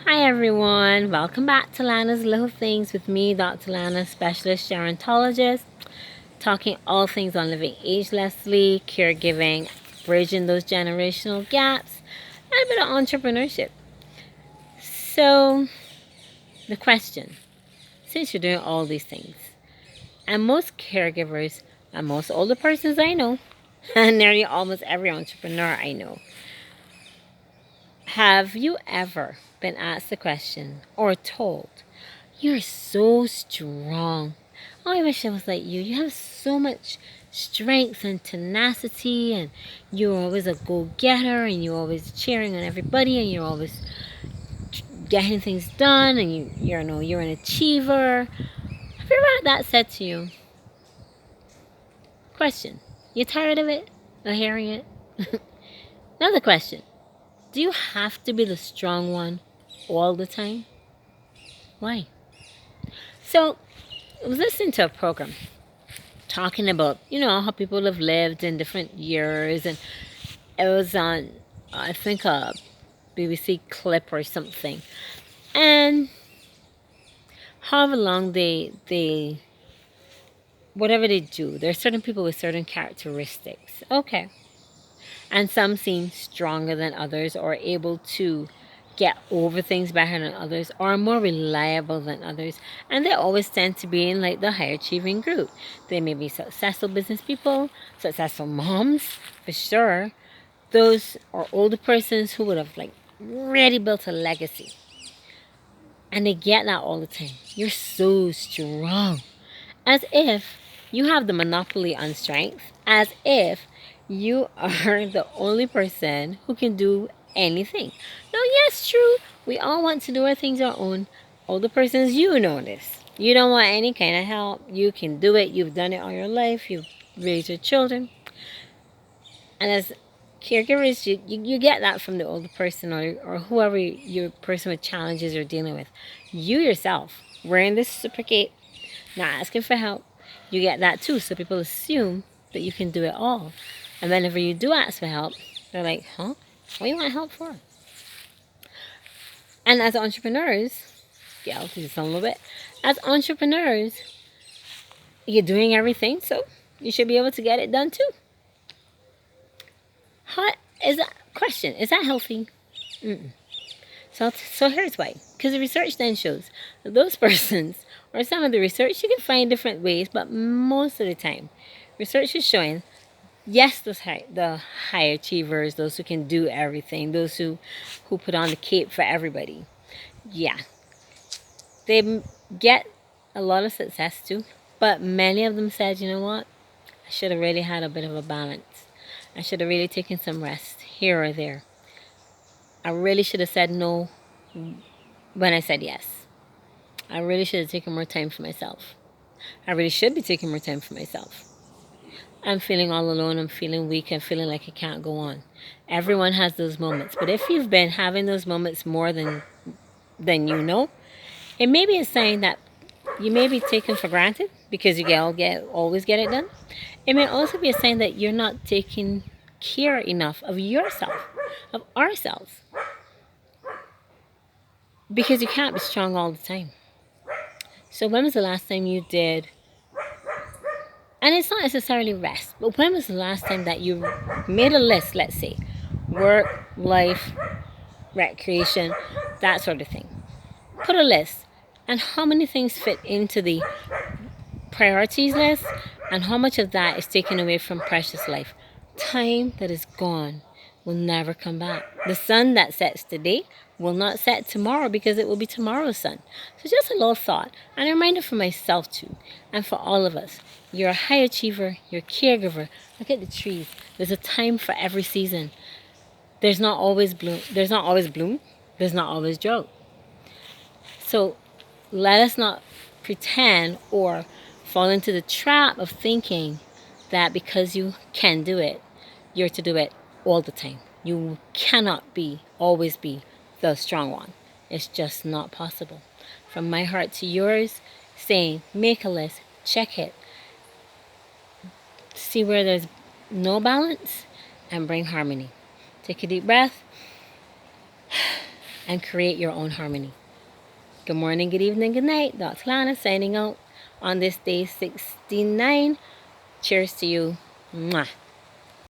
Hi everyone, welcome back to Lana's Little Things with me, Dr. Lana, specialist gerontologist, talking all things on living agelessly, caregiving, bridging those generational gaps, and a bit of entrepreneurship. So, the question, since you're doing all these things, and most caregivers and most older persons I know, and nearly almost every entrepreneur I know, have you ever been asked the question or told, "You're so strong. Oh, I wish I was like you. You have so much strength and tenacity, and you're always a go-getter, and you're always cheering on everybody, and you're always getting things done, and you're an achiever." Have you ever had that said to you? Question. You tired of it? Of hearing it? Another question. Do you have to be the strong one all the time? Why? So, I was listening to a program talking about, how people have lived in different years, and it was on, I think, a BBC clip or something. And however long they whatever they do, there are certain people with certain characteristics. Okay. And some seem stronger than others, or able to get over things better than others, or are more reliable than others. And they always tend to be in like the high achieving group. They may be successful business people, successful moms, for sure. Those are older persons who would have like really built a legacy. And they get that all the time. You're so strong. As if you have the monopoly on strength, as if you are the only person who can do anything. No, yes, true. We all want to do our things our own. Older persons, you know this. You don't want any kind of help. You can do it. You've done it all your life. You've raised your children. And as caregivers, you get that from the older person, or whoever your person with challenges you're dealing with. You yourself, wearing this super cape, not asking for help, you get that too. So people assume that you can do it all. And whenever you do ask for help, they're like, huh? What do you want help for? And as entrepreneurs, yeah, I'll do this a little bit. As entrepreneurs, you're doing everything, so you should be able to get it done too. How is that question? Is that healthy? Mm-mm. So here's why. Because the research then shows that those persons, or some of the research, you can find different ways, but most of the time, research is showing, yes, the high achievers, those who can do everything, those who put on the cape for everybody, yeah, they get a lot of success too. But many of them said, you know what? I should have really had a bit of a balance. I should have really taken some rest here or there. I really should have said no when I said yes. I really should have taken more time for myself. I really should be taking more time for myself. I'm feeling all alone. I'm feeling weak. I'm feeling like I can't go on. Everyone has those moments. But if you've been having those moments more than you know, it may be a sign that you may be taken for granted because you always get it done. It may also be a sign that you're not taking care enough of yourself, of ourselves, because you can't be strong all the time. So when was the last time you did, and it's not necessarily rest, but when was the last time that you made a list, let's say, work, life, recreation, that sort of thing. Put a list, and how many things fit into the priorities list, and how much of that is taken away from precious life. Time that is gone will never come back. The sun that sets today will not set tomorrow because it will be tomorrow's sun. So just a little thought and a reminder for myself too, and for all of us. You're a high achiever, you're a caregiver. Look at the trees. There's a time for every season. There's not always bloom. There's not always bloom. There's not always drought. So let us not pretend or fall into the trap of thinking that because you can do it, you're to do it all the time. You cannot always be the strong one. It's just not possible. From my heart to yours, saying, make a list, check it, see where there's no balance, and bring harmony. Take a deep breath. and create your own harmony. Good morning, good evening, good night. Dr. Lana signing out on this day 69. Cheers to you. Mwah.